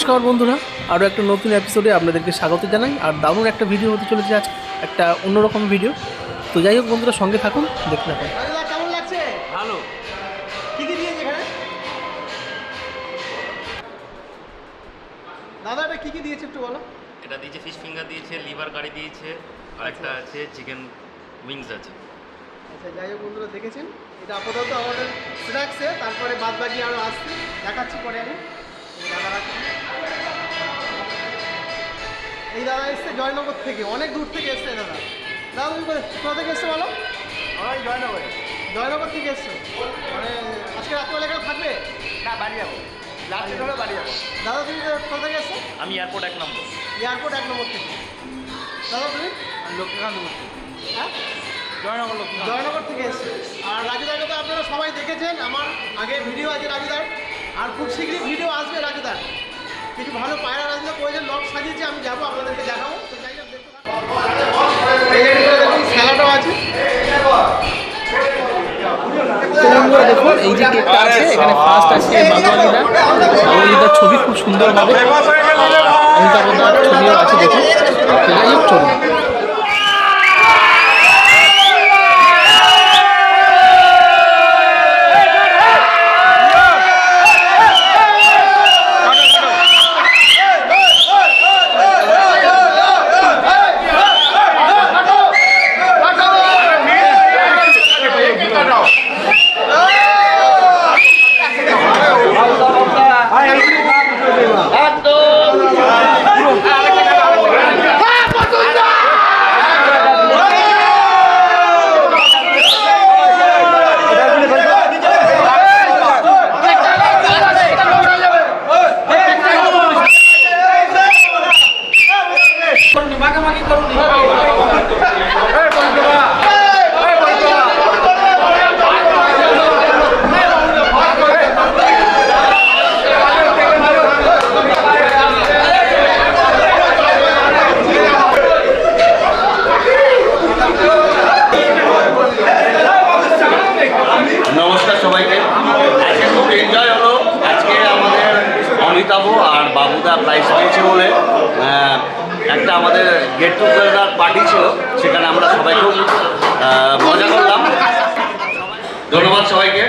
নমস্কার বন্ধুরা, আরও একটা নতুন এপিসোডে আপনাদেরকে স্বাগত জানাই। আর দারুণ একটা ভিডিও হতে চলেছে আজ, একটা অন্যরকম ভিডিও। তো যাই হোক বন্ধুরা, সঙ্গে থাকুন, দেখতে থাকুন। কেমন লাগছে? ভালো। কি কি দিয়েছে এখানে? দাদা এটা কি কি দিয়েছে একটু বলো। এটা দিয়েছে ফিশ ফিঙ্গার দিয়েছে, লিভার কারি দিয়েছে, আর একটা আছে চিকেন উইংস আছে। আচ্ছা যাই হোক বন্ধুরা, দেখেছেন এটা আপাতত আমাদের স্ন্যাক্সে, তারপরে বাদ বাকি আরও আসছে, দেখাচ্ছি পরে আমি। এই দাদা এসছে জয়নগর থেকে, অনেক দূর থেকে এসছে দাদা। দাদা তুমি কোথা থেকে এসছো বলো? ওই জয়নগর জয়নগর থেকে এসছো, মানে আজকে রাত্রে এখানে থাকবে? না বাড়ি যাবো, লাস্টে ধরে বাড়ি যাবো। দাদা তুমি কোথা থেকে এসছো? আমি এয়ারপোর্ট 1 নম্বর। এয়ারপোর্ট 1 নম্বর থেকে। দাদা তুমি? লক্ষ্মীকান্ত বলছি, হ্যাঁ জয়নগর লক্ষ্মীকান্ত। জয়নগর থেকে এসছে। আর রাজুদাকে তো আপনারা সবাই দেখেছেন, আমার আগে ভিডিও আছে রাজুদার, আর খুব শীঘ্রই ভিডিও আসবে রাজুদার। কিছু ভালো পায়রা রাজুদা করেছেন, লক সাজিয়েছে, আমি যাবো আপনাদেরকে দেখাবো। তো যাই হোক দেখতে থাকুন। স্যালাডও আছে। তো বন্ধুরা দেখুন, এই যে কেকটা আছে, এখানে ফার্স্ট আছে বাঙালিদার ছবি, খুব সুন্দরভাবে অমিতাভদার ছবিও আছে, দেখুন। তো যাই হোক চলুন। নমস্কার সবাইকে। আজকে খুব এনজয় হলো। আজকে আমাদের অমিতাভ আর বাবুদা প্রাইজ পেয়েছে বলে একটা আমাদের গেট টুগেদার পার্টি ছিল, সেখানে আমরা সবাই খুব মজা করলাম। ধন্যবাদ সবাইকে।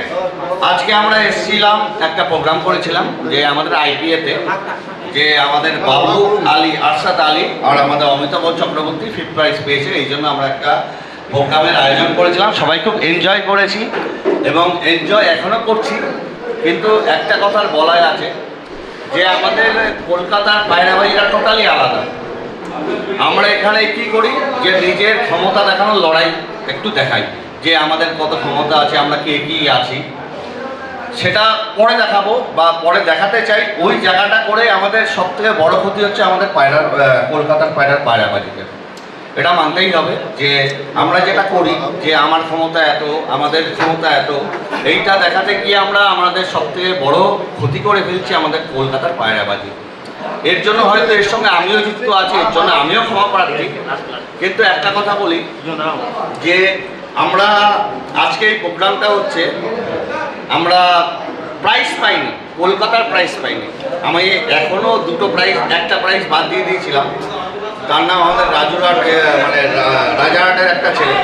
আজকে আমরা এসেছিলাম, একটা প্রোগ্রাম করেছিলাম যে আমাদের আইপিএতে, যে আমাদের বাবু আলী, আরশাদ আলী আর আমাদের অমিতাভ চক্রবর্তী 5th প্রাইজ পেয়েছে। এই জন্য আমরা একটা প্রোগ্রামের আয়োজন করেছিলাম, সবাই খুব এনজয় করেছি এবং এনজয় এখনও করছি। কিন্তু একটা কথার বলাই আছে যে আমাদের কলকাতার পায়রাবাজিরা টোটালি আলাদা। আমরা এখানে কি করি, যে নিজের ক্ষমতা দেখানোর লড়াই একটু দেখাই, যে আমাদের কত ক্ষমতা আছে, আমরা কে কী আছি, সেটা পরে দেখাবো বা পরে দেখাতে চাই। ওই জায়গাটা করে আমাদের সবথেকে বড় ক্ষতি হচ্ছে আমাদের কলকাতার পায়রাবাজিতে। এটা মানতেই হবে যে আমরা যেটা করি, যে আমার ক্ষমতা এত, আমাদের ক্ষমতা এত, এইটা দেখাতে গিয়ে আমরা আমাদের সবথেকে বড় ক্ষতি করে ফেলছি আমাদের কলকাতার পায়রাবাজি। এর জন্য হয়তো এর সঙ্গে আমিও যুক্ত আছি, এর জন্য আমিও ক্ষমা প্রার্থী। কিন্তু একটা কথা বলি, যে আমরা আজকে এই প্রোগ্রামটা হচ্ছে, আমরা প্রাইজ পাইনি, কলকাতার প্রাইজ পাইনি। আমি এখনও দুটো প্রাইজ, একটা প্রাইজ বাদ দিয়ে দিয়েছিলাম। তার নাম আমাদের রাজারহাটের একটা ছেলে,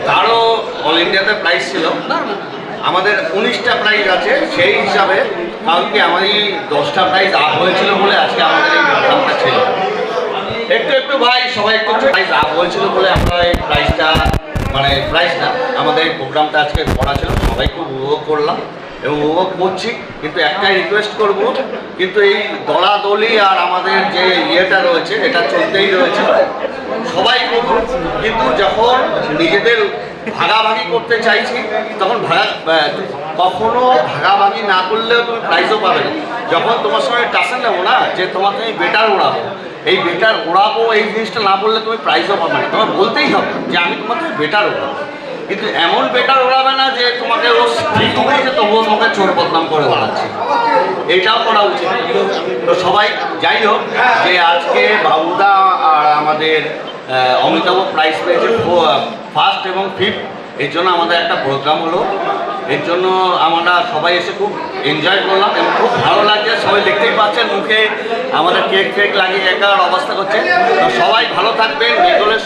তারও অল ইন্ডিয়াতে প্রাইজ ছিল। আমাদের 19টা প্রাইজ আছে, সেই হিসাবে কালকে আমারই 10টা প্রাইজ আপ হয়েছিল বলে আজকে আমাদের এই প্রোগ্রামটা ছিল। একটু ভাই সবাই একটু প্রাইজ আপ হয়েছিল বলে আমরা এই প্রাইজটা, আমাদের এই প্রোগ্রামটা আজকে করা ছিল। সবাই খুব উপভোগ করলাম এবং উপভোগ করছি। কিন্তু একটাই রিকোয়েস্ট করব, কিন্তু এই দলাদলি আর আমাদের যে ইয়েটা রয়েছে, এটা চলতেই রয়েছে, সবাই করুন। কিন্তু যখন নিজেদের ভাগাভাগি করতে চাইছি, তখন কখনো ভাগাভাগি না করলেও তুমি প্রাইজও পাবে না। যখন তোমার সঙ্গে টাসে নেবো না, যে তোমাকে আমি বেটার ওড়াবো, এই বেটার ওড়াবো, এই জিনিসটা না বললে তুমি প্রাইজও পাবে না। তোমার বলতেই হবে যে আমি তোমাকে বেটার ওড়াবো, কিন্তু এমন বেটার ওড়াবে না যে তোমাকে ও ঠিক হয়েছে তবুও তোমাকে চোর বদনাম করে বেড়াচ্ছে। এইটাও করা উচিত। তো সবাই যাই হোক, যে আজকে বাবুদা আর আমাদের অমিতাভ প্রাইজ পেয়েছে 1st এবং 5th, এর জন্য আমাদের একটা প্রোগ্রাম হলো। এর জন্য আমরা সবাই এসে খুব এনজয় করলাম এবং খুব ভালো লাগছে। সবাই দেখতেই পাচ্ছেন মুখে আমাদের কেক ফেক লাগিয়ে একার অবস্থা করছে। তো সবাই ভালো থাকবেন, বেঙ্গলের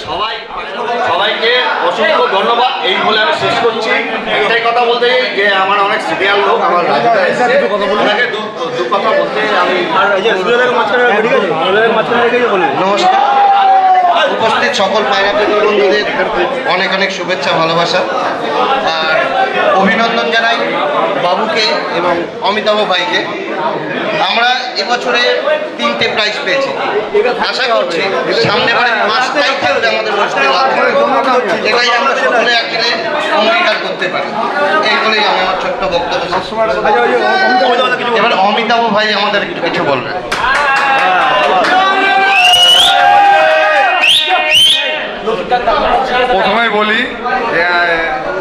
সবাইকে অসংখ্য ধন্যবাদ। এই বলে আমি শেষ করছি। একটাই কথা বলতে যে আমার অনেক সিনিয়র লোক আমার রাজুদা এসেছে, ওনাকে দু কথা বলতে আমি নমস্কার, উপস্থিত সকল পায়রা প্রেমী বন্ধুদের অনেক অনেক শুভেচ্ছা ভালোবাসা আর অভিনন্দন জানাই বাবুকে এবং অমিতাভ ভাইকে। আমরা এবছরে 3টে প্রাইজ পেয়েছি। আশা করছি সামনে বারে 5টাই থাকবে আমাদের অনুষ্ঠানের মাধ্যমে, এটাই আমরা সকলে একদিনে অঙ্গীকার করতে পারি। এই বলেই আমি আমার ছোট্ট বক্তব্য শেষ করছি। এবার অমিতাভ ভাই আমাদের একটু কিছু বলবেন। প্রথমেই বলি যে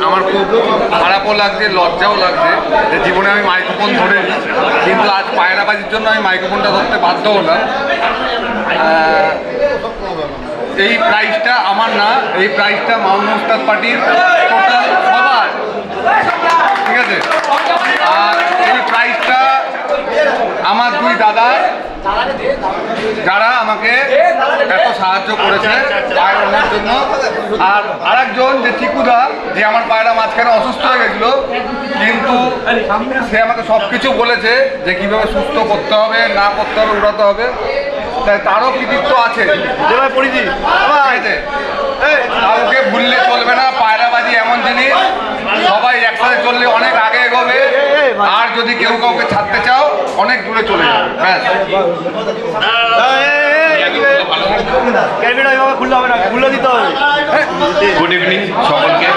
আমার খুব খারাপও লাগছে, লজ্জাও লাগছে যে জীবনে আমি মাইক্রোফোন ধরিনি, কিন্তু আজ পায়রাবাজির জন্য আমি মাইক্রোফোনটা ধরতে বাধ্য হলাম। এই প্রাইজটা আমার না, এই প্রাইজটা মামুন উস্তাদ পার্টির টোটাল সবার, ঠিক আছে। আর এই প্রাইজটা আমার দুই দাদা যারা আমাকে এত সাহায্য করেছে পায়রানোর জন্য, আর আরেকজন যে টিকুদা যে আমার পায়রা মাঝখানে অসুস্থ হয়ে গেছিলো, কিন্তু সে আমাকে সব কিছু বলেছে যে কীভাবে সুস্থ করতে হবে, না করতে হবে, উড়াতে হবে, তাই তারও কৃতিত্ব আছে। কাউকে ভুললে চলবে না। পায়রাবাজি এমন জিনিস, সবাই একসাথে চললে অনেক আগে এগোবে, আর যদি কেউ কাউকে ছাড়তে চাও অনেক দূরে চলে যাবে। ব্যাস। গুড ইভিনিং সকলকে।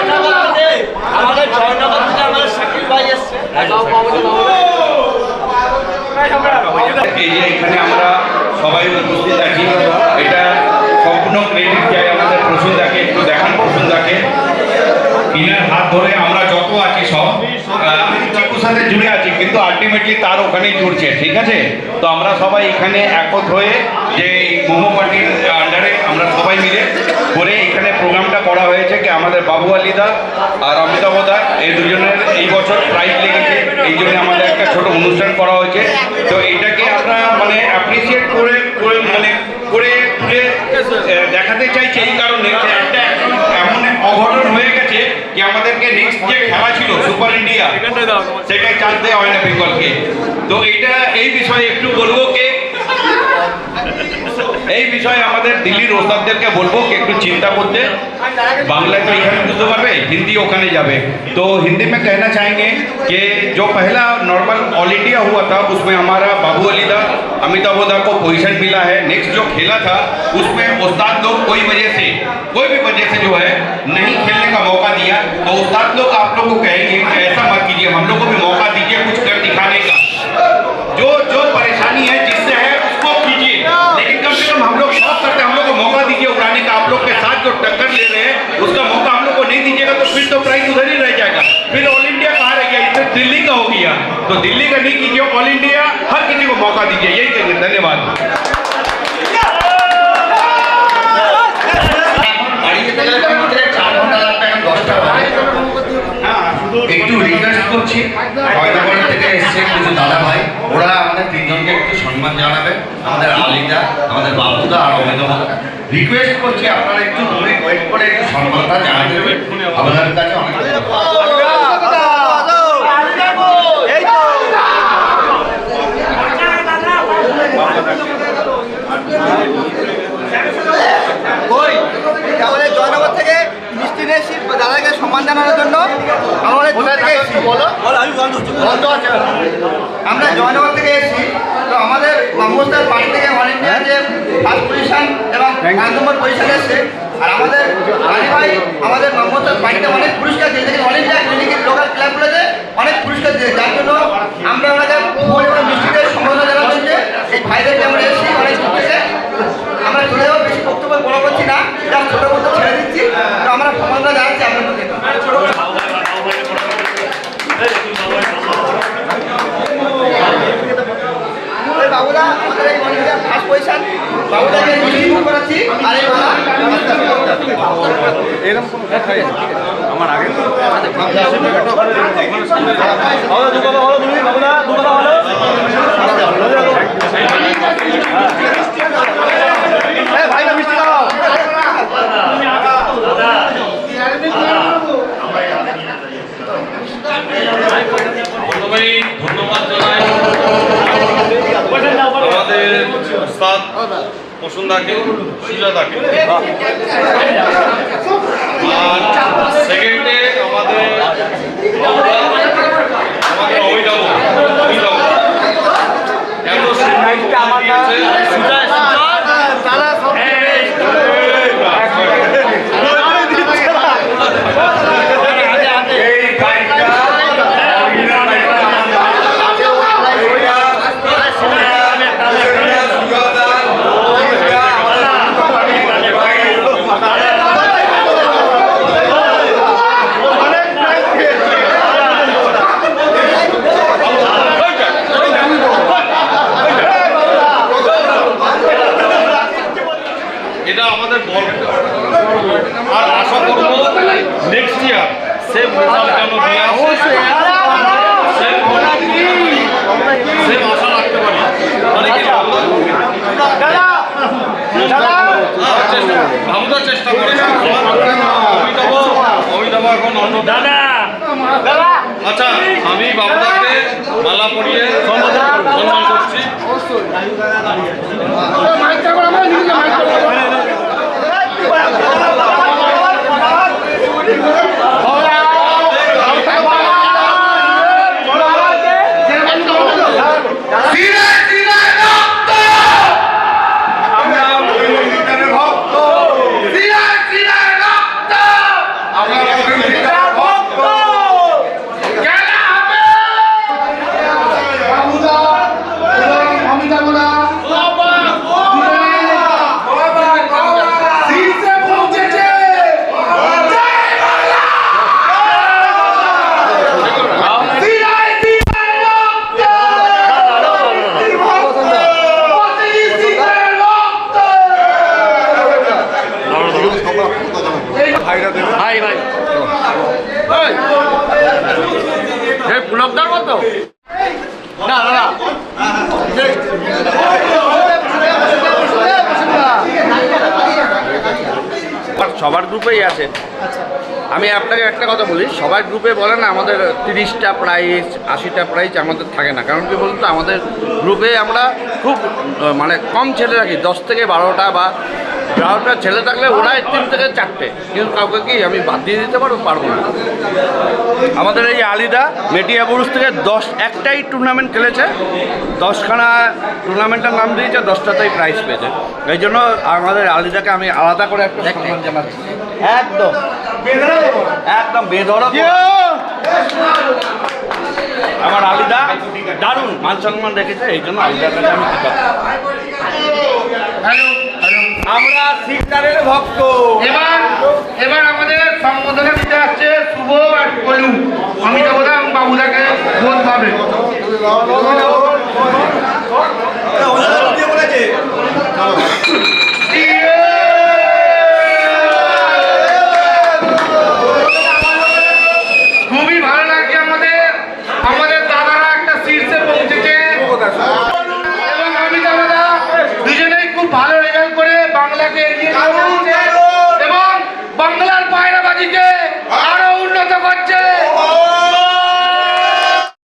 আমাদের জয়নগর থেকে আমাদের শাকিল ভাই এসছে। এই যে এখানে আমরা সবাই উপস্থিত আছি, এটা সম্পূর্ণ ক্রেডিট যায় আমাদের প্রসূনদাকে। একটু দেখান প্রসূনদাকে, ইনার হাত ধরে আমরা যত আছি সব টিকুর সাথে জুড়ে আছি, কিন্তু আলটিমেটলি তার ওখানেই জুড়ছে, ঠিক আছে। তো আমরা সবাই এখানে একত হয়ে যে মোমো পার্টির আন্ডারে আমরা সবাই মিলে করে এখানে প্রোগ্রামটা করা হয়েছে কি আমাদের বাবু আলীদা আর অমিতাভ দা এই দুজনের এই বছর প্রাইজ লেগেছে, এই জন্য আমাদের একটা ছোট অনুষ্ঠান করা হয়েছে। তো এটাকে আমরা মানে অ্যাপ্রিসিয়েট করে মানে করে দেখাতে চাইছি এই কারণে যে একটা এমন অঘটন হয়ে গেছে যে আমাদেরকে নেক্সট যে খেলা ছিল সুপার ইন্ডিয়া, সেটাই চান্স দেওয়া হয় না বেঙ্গলকে। তো এইটা এই বিষয়ে একটু বলবো কে এই বিষয়ে আমাদের দিল্লির ওস্তাদদেরকে বলবো कि একটু চিন্তা করতে। বাংলায় तो এখানে বুঝতে পারবে, हिंदी ওখানে যাবে। तो हिंदी में कहना चाहेंगे कि जो पहला नॉर्मल ऑल इंडिया हुआ था उसमें हमारा बाबू अलीदा अमिताभ दा को पोजीशन मिला है। नेक्स्ट जो खेला था उसमें उस्ताद लोग कोई भी वजह से जो है नहीं खेलने का मौका दिया। तो उस्ताद लोग आप लोग को कहेंगे कि ऐसा मत कीजिए, हम लोग को भी मौका दीजिए कुछ कर दिखाने का। जो परेशानी है जिससे है उसको कीजिए, लेकिन कम से कम हम लोग शौक करते हैं, हम लोग को मौका दीजिए उड़ाने का। आप लोग के साथ जो टक्कर ले रहे हैं उसका मौका हम लोग को नहीं दीजिएगा तो फिर तो प्राइज उधर ही रह जाएगा। फिर ऑल इंडिया कहाँ रह गया, इससे दिल्ली का हो गया। तो दिल्ली का नहीं कीजिए, ऑल इंडिया हर किसी को मौका दीजिए, यही कहेंगे। धन्यवाद। একটু রিকোয়েস্ট করছি, জয়নগর থেকে এসছে কিছু দাদা ভাই, ওরা আমাদের তিনজনকে একটু সম্মান জানাবে, আমাদের আলিদা, আমাদের বাবুদা আর অমিতাভ। রিকোয়েস্ট করছি আপনারা একটু দূরে ওয়েট করে একটু সম্মানটা জানাতে দেবেন আপনাদের কাছে। অনেক আমাদের জয়নগর থেকে মিষ্টি নিয়ে এসেছি দাদাকে সম্মান জানানোর জন্য। আমাদের আমরা জয়নগর থেকে এসেছি। তো আমাদের মামুস্তার বাড়ি থেকে অল ইন্ডিয়া যে ফার্স্ট পজিশন এবং 5 নম্বর পজিশনে এসছে। আর আমাদের আলী ভাই আমাদের মামুস্তার বাড়িতে অনেক পুরস্কার দিয়েছে, অল ইন্ডিয়া ক্লিনিকের লোকাল ক্লাবগুলোতে অনেক পুরস্কার দিয়েছে, যার জন্য আমরা ওনাকে মিষ্টিদের সম্বোধনা জানানোর জন্য এই ভাইদেরকে আমরা এসেছি অনেক দূর থেকে। আমরা চলে যাবো, বেশি বক্তব্য বড় করছি না, যা ছোটো মতো ছেড়ে দিচ্ছি। তো আমরা সম্মানটা জানাচ্ছি আপনাদেরকে। বাবুদা আমাদের এই অনেকটা ফার্স্ট পজিশন, বাবুদাকে করাচ্ছি। আর এই এরকম আমার আগে প্রথমেই ধন্যবাদ জানাই আমাদের উস্তাদ প্রসন্নদাকে, শিলাদাকে। আর সেকেন্ডে আমাদের অমিতাভ এত এটা আমাদের গর্ব। আর আশা করবো নেক্সট ইয়ার সেম রেজাল্ট যেন দিয়ে আসে, সেম আশা রাখতে পারি। ভাবনার চেষ্টা করে অমিতাভ এখন অন্য দাদা। আচ্ছা, আমি বাবুদাকে মালা পরিয়ে সম্মান করছি। সবার গ্রুপেই আছে। আমি আপনাকে একটা কথা বলি, সবার গ্রুপে বলে না আমাদের 30টা প্রাইজ 80টা প্রাইজ আমাদের থাকে না। কারণ কি বলুন তো, আমাদের গ্রুপে আমরা খুব মানে কম ছেলে রাখি, 10 থেকে 12টা বা 12টা ছেলে থাকলে ওরাই 3 থেকে 4টে, কিন্তু কাউকে কি আমি বাদ দিয়ে দিতে পারবো না। আমাদের এই আলিদা মেটিয়া বুরুজ থেকে একটাই টুর্নামেন্ট খেলেছে, 10খানা টুর্নামেন্টের নাম দিয়েছে, 10টাতেই প্রাইজ পেয়েছে। এই জন্য আমাদের আলিদাকে আমি আলাদা করে একটা সম্মান জানাচ্ছি। একদম একদম বেধড়ক আমার আলিদা দারুণ মান সম্মান রেখেছে, এই জন্য আলিদার কাছে আমি আমরা শিকদারের ভক্ত। এবার আমাদের সম্বোধনা দিতে আসছে শুভ আর কলু। অমিতাভ এবং বাবুদাকে ভোট পাবে।